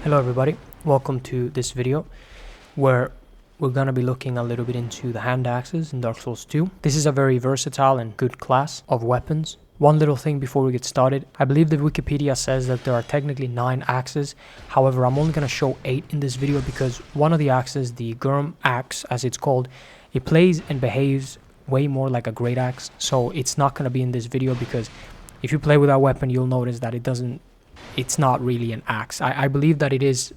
Hello everybody, welcome to this video where we're going to be looking a little bit into the hand axes in Dark Souls 2. This is a very versatile and good class of weapons. One little thing before we get started, I believe that Wikipedia says that there are technically 9 axes. However, I'm only going to show 8 in this video because one of the axes, the Gurm axe as it's called, it plays and behaves way more like a great axe. So it's not going to be in this video because if you play with that weapon, you'll notice that it's not really an axe. I believe that it is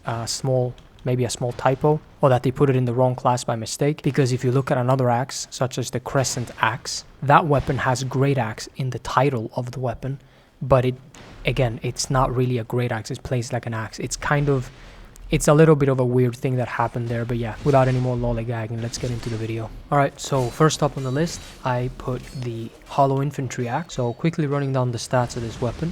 maybe a small typo, or that they put it in the wrong class by mistake, because if you look at another axe, such as the Crescent axe, that weapon has great axe in the title of the weapon, but it's not really a great axe. It plays like an axe. It's a little bit of a weird thing that happened there, but yeah, without any more lollygagging, let's get into the video. Alright, so first up on the list, I put the Hollow Infantry axe. So quickly running down the stats of this weapon.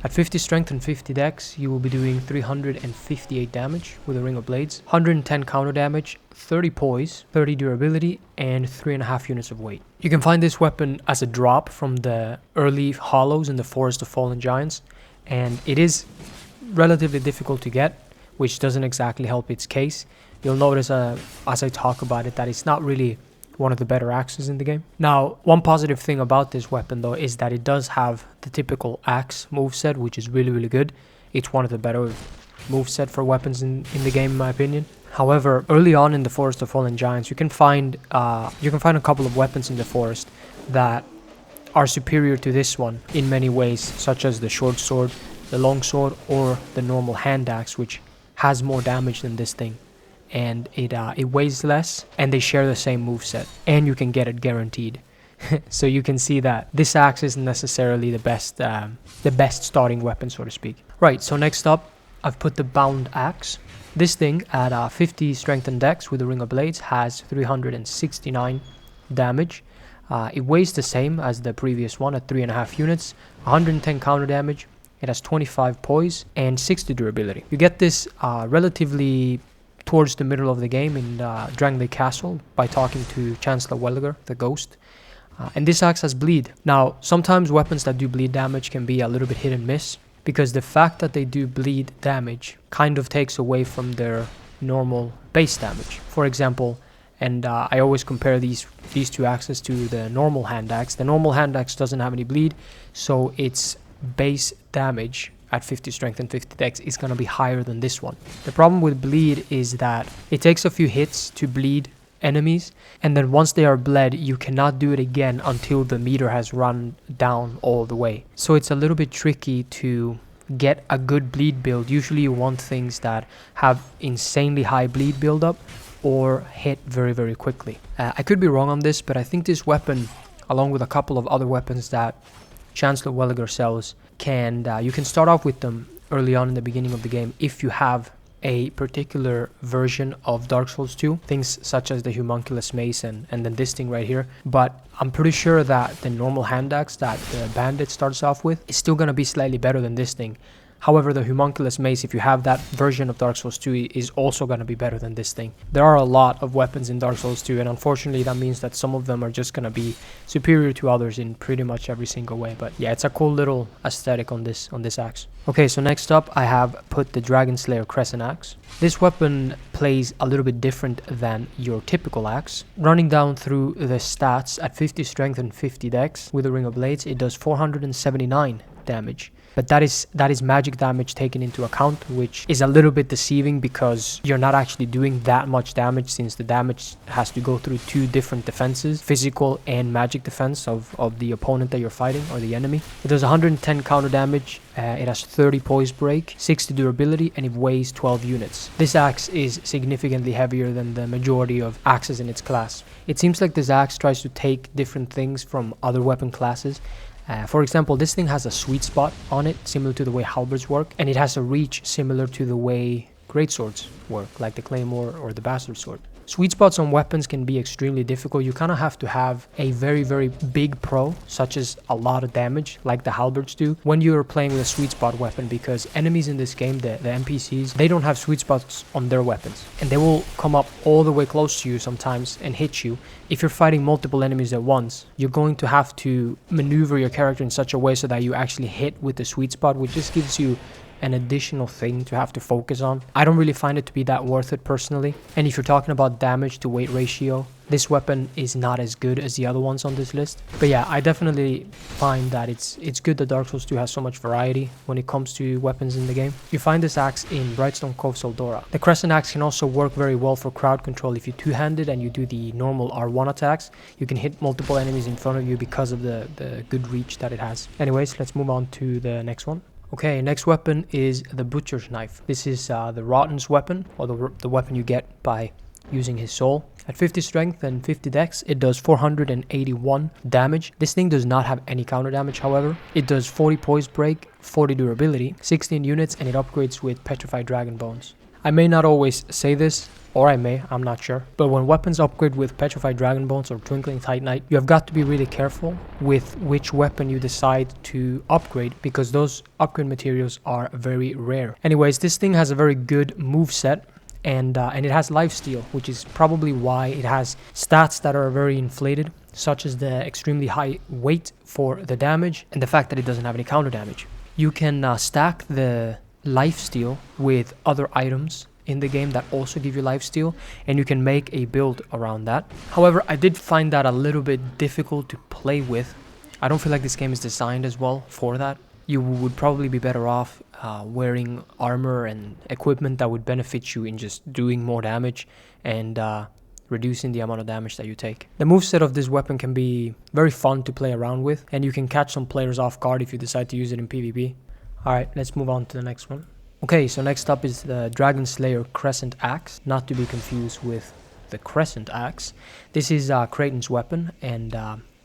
At 50 strength and 50 dex, you will be doing 358 damage with a Ring of Blades, 110 counter damage, 30 poise, 30 durability, and 3.5 units of weight. You can find this weapon as a drop from the early hollows in the Forest of Fallen Giants, and it is relatively difficult to get, which doesn't exactly help its case. You'll notice as I talk about it that it's not really one of the better axes in the game. Now, one positive thing about this weapon though is that it does have the typical axe moveset, which is really good. It's one of the better moveset for weapons in the game, in my opinion. However, early on in the Forest of Fallen Giants, you can find a couple of weapons in the forest that are superior to this one in many ways, such as the short sword, the long sword, or the normal hand axe, which has more damage than this thing. And it weighs less, and they share the same moveset, and you can get it guaranteed. So you can see that this axe isn't necessarily the best starting weapon, so to speak. Right, so next up, I've put the Bound axe. This thing at 50 strength and dex with the Ring of Blades has 369 damage. It weighs the same as the previous one at 3.5 units, 110 counter damage. It has 25 poise and 60 durability. You get this relatively towards the middle of the game in Drangley Castle by talking to Chancellor Welliger, the ghost. And this axe has bleed. Now, sometimes weapons that do bleed damage can be a little bit hit and miss, because the fact that they do bleed damage kind of takes away from their normal base damage. For example, and I always compare these two axes to the normal hand axe. The normal hand axe doesn't have any bleed, so its base damage at 50 strength and 50 dex is going to be higher than this one. The problem with bleed is that it takes a few hits to bleed enemies, and then once they are bled, you cannot do it again until the meter has run down all the way. So it's a little bit tricky to get a good bleed build. Usually you want things that have insanely high bleed buildup or hit very quickly. I could be wrong on this, but I think this weapon, along with a couple of other weapons that Chancellor Welliger sells, you can start off with them early on in the beginning of the game if you have a particular version of Dark Souls 2, things such as the Homunculus Mace and then this thing right here. But I'm pretty sure that the normal hand axe that the Bandit starts off with is still going to be slightly better than this thing. However, the Homunculus Mace, if you have that version of Dark Souls 2, is also going to be better than this thing. There are a lot of weapons in Dark Souls 2, and unfortunately that means that some of them are just going to be superior to others in pretty much every single way. But yeah, it's a cool little aesthetic on this axe. Okay, so next up I have put the Dragon Slayer Crescent axe. This weapon plays a little bit different than your typical axe. Running down through the stats, at 50 strength and 50 dex with the Ring of Blades, it does 479 damage. But that is magic damage taken into account, which is a little bit deceiving because you're not actually doing that much damage, since the damage has to go through 2 different defenses, physical and magic defense of the opponent that you're fighting or the enemy. It does 110 counter damage, it has 30 poise break, 60 durability, and it weighs 12 units. This axe is significantly heavier than the majority of axes in its class. It seems like this axe tries to take different things from other weapon classes. For example, this thing has a sweet spot on it, similar to the way halberds work, and it has a reach similar to the way greatswords work, like the claymore or the bastard sword. Sweet spots on weapons can be extremely difficult. You kind of have to have a very big pro, such as a lot of damage, like the halberds do, when you're playing with a sweet spot weapon, because enemies in this game, the NPCs, they don't have sweet spots on their weapons, and they will come up all the way close to you sometimes and hit you. If you're fighting multiple enemies at once, you're going to have to maneuver your character in such a way so that you actually hit with the sweet spot, which just gives you an additional thing to have to focus on. I don't really find it to be that worth it personally. And if you're talking about damage to weight ratio, this weapon is not as good as the other ones on this list. But yeah, I definitely find that it's good that Dark Souls 2 has so much variety when it comes to weapons in the game. You find this axe in Brightstone Cove Soldora. The Crescent Axe can also work very well for crowd control. If you two-handed and you do the normal R1 attacks, you can hit multiple enemies in front of you because of the good reach that it has. Anyways, let's move on to the next one. Okay, next weapon is the Butcher's Knife. This is the Rotten's weapon, or the weapon you get by using his soul. At 50 strength and 50 dex, it does 481 damage. This thing does not have any counter damage, however. It does 40 poise break, 40 durability, 16 units, and it upgrades with petrified dragon bones. I may not always say this, or I may, I'm not sure. But when weapons upgrade with petrified dragon bones or twinkling titanite, you have got to be really careful with which weapon you decide to upgrade, because those upgrade materials are very rare. Anyways, this thing has a very good move set. And it has lifesteal, which is probably why it has stats that are very inflated, such as the extremely high weight for the damage and the fact that it doesn't have any counter damage. You can stack the lifesteal with other items in the game that also give you lifesteal, and you can make a build around that. However, I did find that a little bit difficult to play with. I don't feel like this game is designed as well for that. You would probably be better off wearing armor and equipment that would benefit you in just doing more damage and reducing the amount of damage that you take. The moveset of this weapon can be very fun to play around with, and you can catch some players off guard if you decide to use it in PvP. Alright, let's move on to the next one. Okay, so next up is the Dragon Slayer Crescent Axe, not to be confused with the Crescent Axe. This is Kraton's weapon, and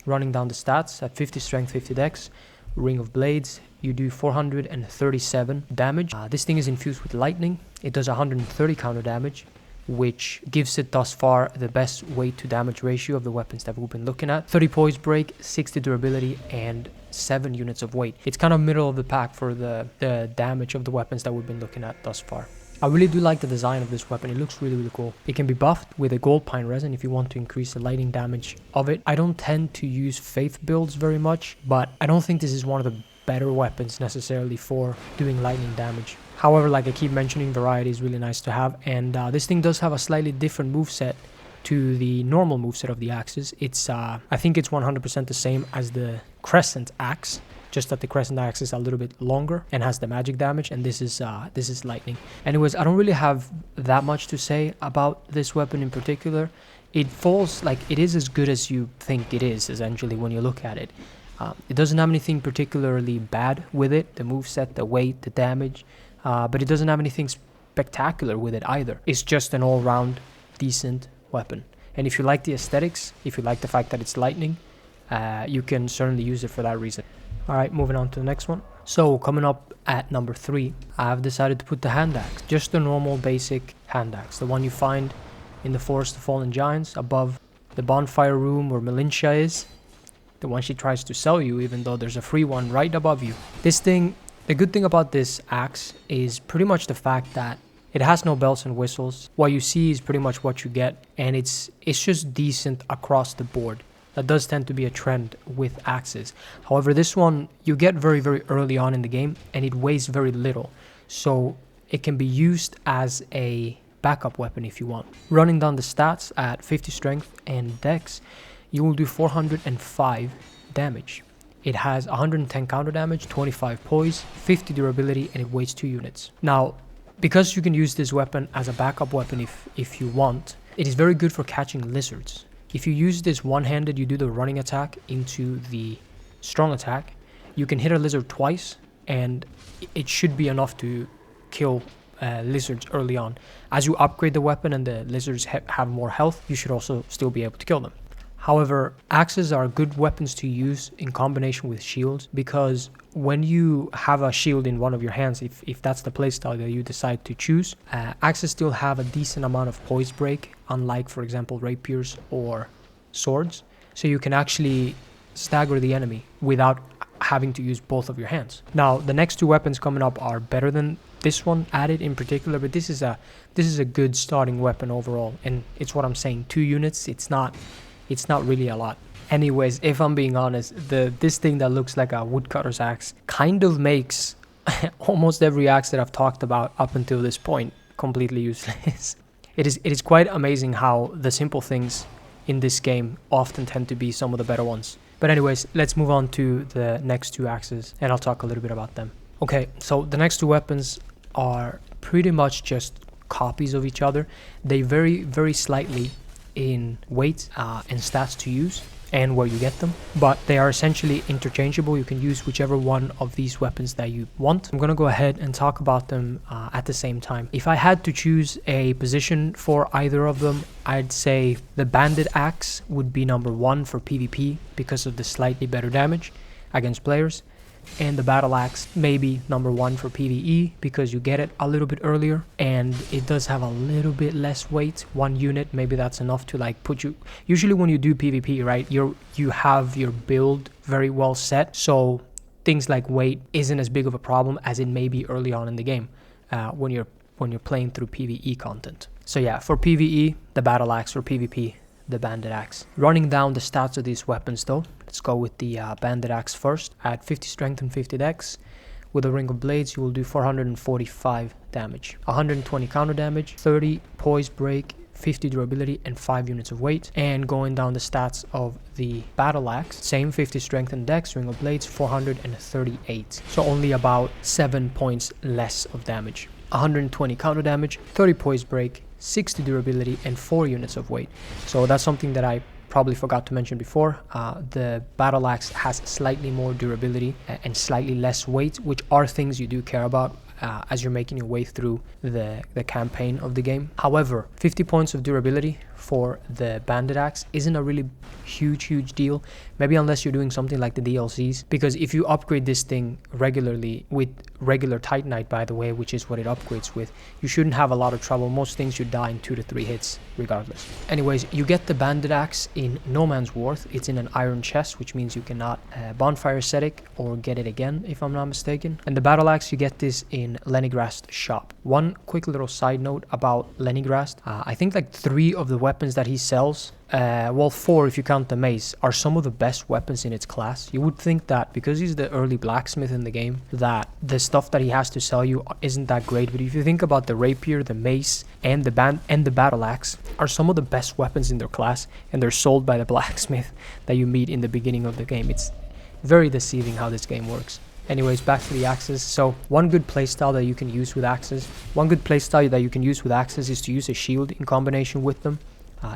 running down the stats at 50 strength, 50 dex, Ring of Blades, you do 437 damage. This thing is infused with lightning. It does 130 counter damage, which gives it thus far the best weight to damage ratio of the weapons that we've been looking at. 30 poise break, 60 durability, and 7 units of weight. It's kind of middle of the pack for the damage of the weapons that we've been looking at thus far. I really do like the design of this weapon. It looks really, really cool. It can be buffed with a gold pine resin if you want to increase the lightning damage of it. I don't tend to use faith builds very much, but I don't think this is one of the better weapons necessarily for doing lightning damage. However, like I keep mentioning, variety is really nice to have, and this thing does have a slightly different moveset to the normal moveset of the axes. It's I think it's 100% the same as the Crescent Axe, just that the Crescent Axe is a little bit longer and has the magic damage, and this is lightning. Anyways, I don't really have that much to say about this weapon in particular. It falls, like, it is as good as you think it is, essentially, when you look at it. It doesn't have anything particularly bad with it, the moveset, the weight, the damage, but it doesn't have anything spectacular with it either. It's just an all-round decent weapon. And if you like the aesthetics, if you like the fact that it's lightning, you can certainly use it for that reason. Alright, moving on to the next one. So, coming up at number 3, I've decided to put the hand axe. Just the normal basic hand axe, the one you find in the Forest of Fallen Giants above the bonfire room where Melintia is. The one she tries to sell you, even though there's a free one right above you. This thing, the good thing about this axe is pretty much the fact that it has no bells and whistles. What you see is pretty much what you get, and it's just decent across the board. That does tend to be a trend with axes. However, this one you get very, very early on in the game, and it weighs very little. So it can be used as a backup weapon if you want. Running down the stats at 50 strength and dex, you will do 405 damage. It has 110 counter damage, 25 poise, 50 durability, and it weighs 2 units. Now, because you can use this weapon as a backup weapon if you want, it is very good for catching lizards. If you use this one-handed, you do the running attack into the strong attack, you can hit a lizard twice, and it should be enough to kill lizards early on. As you upgrade the weapon and the lizards have more health, you should also still be able to kill them. However, axes are good weapons to use in combination with shields, because when you have a shield in one of your hands, if that's the playstyle that you decide to choose, axes still have a decent amount of poise break, unlike, for example, rapiers or swords. So you can actually stagger the enemy without having to use both of your hands. Now, the next 2 weapons coming up are better than this one added in particular, but this is a good starting weapon overall, and it's what I'm saying, 2 units, it's not really a lot. Anyways, if I'm being honest, this thing that looks like a woodcutter's axe kind of makes almost every axe that I've talked about up until this point, completely useless. It is quite amazing how the simple things in this game often tend to be some of the better ones. But anyways, let's move on to the next two axes and I'll talk a little bit about them. Okay, so the next two weapons are pretty much just copies of each other. They vary very slightly in weight and stats to use and where you get them, but they are essentially interchangeable. You can use whichever one of these weapons that you want. I'm gonna go ahead and talk about them at the same time. If I had to choose a position for either of them, I'd say the bandit axe would be number 1 for PvP because of the slightly better damage against players, and the battle axe maybe number 1 for PvE because you get it a little bit earlier and it does have a little bit less weight. 1 unit, maybe that's enough to like put you, usually when you do PvP, right, you have your build very well set, so things like weight isn't as big of a problem as it may be early on in the game when you're playing through PvE content. So yeah, for PvE the battle axe, for PvP the bandit axe. Running down the stats of these weapons though, let's go with the bandit axe first. At 50 strength and 50 dex, with a ring of blades you will do 445 damage, 120 counter damage, 30 poise break, 50 durability, and 5 units of weight. And going down the stats of the battle axe, same 50 strength and dex, ring of blades 438, so only about 7 points less of damage, 120 counter damage, 30 poise break, 60 durability, and 4 units of weight. So that's something that I probably forgot to mention before. The battle axe has slightly more durability and slightly less weight, which are things you do care about as you're making your way through the campaign of the game. However, 50 points of durability for the bandit axe isn't a really huge deal, maybe unless you're doing something like the DLCs, because if you upgrade this thing regularly with regular Titanite, by the way, which is what it upgrades with, you shouldn't have a lot of trouble. Most things should die in 2 to 3 hits regardless. Anyways, you get the bandit axe in No Man's Worth. It's in an iron chest, which means you cannot bonfire ascetic or get it again if I'm not mistaken. And the battle axe, you get this in Lenigrast shop. One quick little side note about Lenigrast, I think like 3 of the weapons that he sells, well 4 if you count the mace, are some of the best weapons in its class. You would think that because he's the early blacksmith in the game that the stuff that he has to sell you isn't that great, but if you think about the rapier, the mace, and the battle axe are some of the best weapons in their class, and they're sold by the blacksmith that you meet in the beginning of the game. It's very deceiving how this game works. Anyways, back to the axes. So one good playstyle that you can use with axes is to use a shield in combination with them.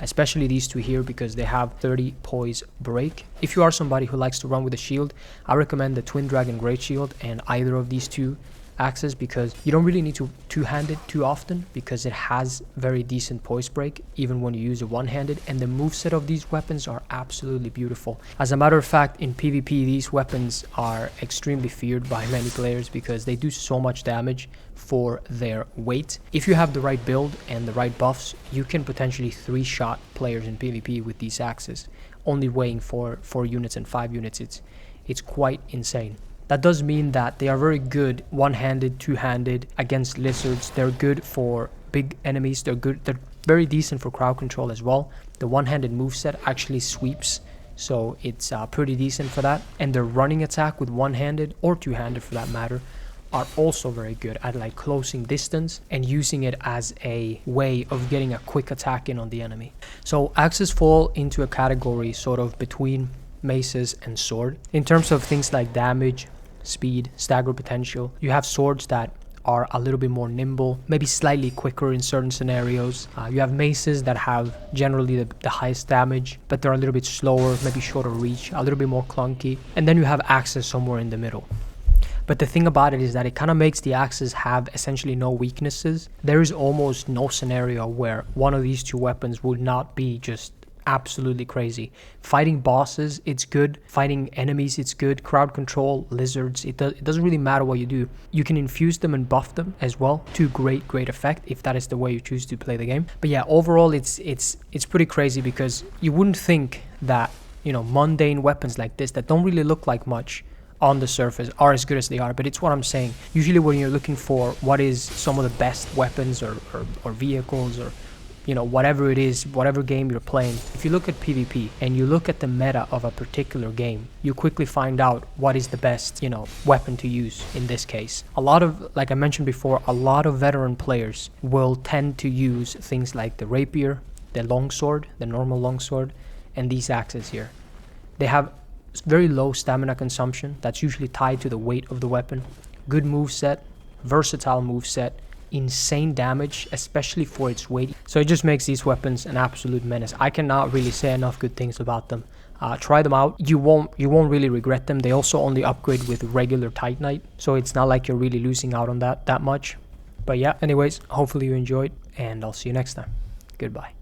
Especially these two here, because they have 30 poise break. If you are somebody who likes to run with a shield, I recommend the Twin Dragon Great Shield and either of these two axes, because you don't really need to two-hand it too often because it has very decent poise break even when you use it one-handed, and the moveset of these weapons are absolutely beautiful. As a matter of fact, in PvP these weapons are extremely feared by many players because they do so much damage for their weight. If you have the right build and the right buffs, you can potentially 3-shot players in PvP with these axes, only weighing 4 units and 5 units. It's quite insane. That does mean that they are very good one-handed, two-handed against lizards. They're good for big enemies. They're very decent for crowd control as well. The one-handed moveset actually sweeps, so it's pretty decent for that. And their running attack with one-handed or two-handed for that matter are also very good at like closing distance and using it as a way of getting a quick attack in on the enemy. So axes fall into a category sort of between maces and sword. In terms of things like damage, speed, stagger potential, you have swords that are a little bit more nimble, maybe slightly quicker in certain scenarios. You have maces that have generally the highest damage, but they're a little bit slower, maybe shorter reach, a little bit more clunky. And then you have axes somewhere in the middle. But the thing about it is that it kind of makes the axes have essentially no weaknesses. There is almost no scenario where one of these two weapons would not be just absolutely crazy. Fighting bosses, it's good. Fighting enemies, it's good. Crowd control, lizards, it doesn't really matter what you do. You can infuse them and buff them as well to great effect if that is the way you choose to play the game. But yeah, overall it's pretty crazy because you wouldn't think that, you know, mundane weapons like this that don't really look like much on the surface are as good as they are. But it's what I'm saying. Usually when you're looking for what is some of the best weapons or vehicles or you know, whatever it is, whatever game you're playing. If you look at PvP and you look at the meta of a particular game, you quickly find out what is the best, you know, weapon to use in this case. A lot of, like I mentioned before, a lot of veteran players will tend to use things like the rapier, the longsword, the normal longsword, and these axes here. They have very low stamina consumption. That's usually tied to the weight of the weapon. Good moveset, versatile moveset, insane damage, especially for its weight. So it just makes these weapons an absolute menace. I cannot really say enough good things about them. Try them out. You won't really regret them. They also only upgrade with regular Titanite, so it's not like you're really losing out on that much. But yeah, anyways, hopefully you enjoyed, and I'll see you next time. Goodbye.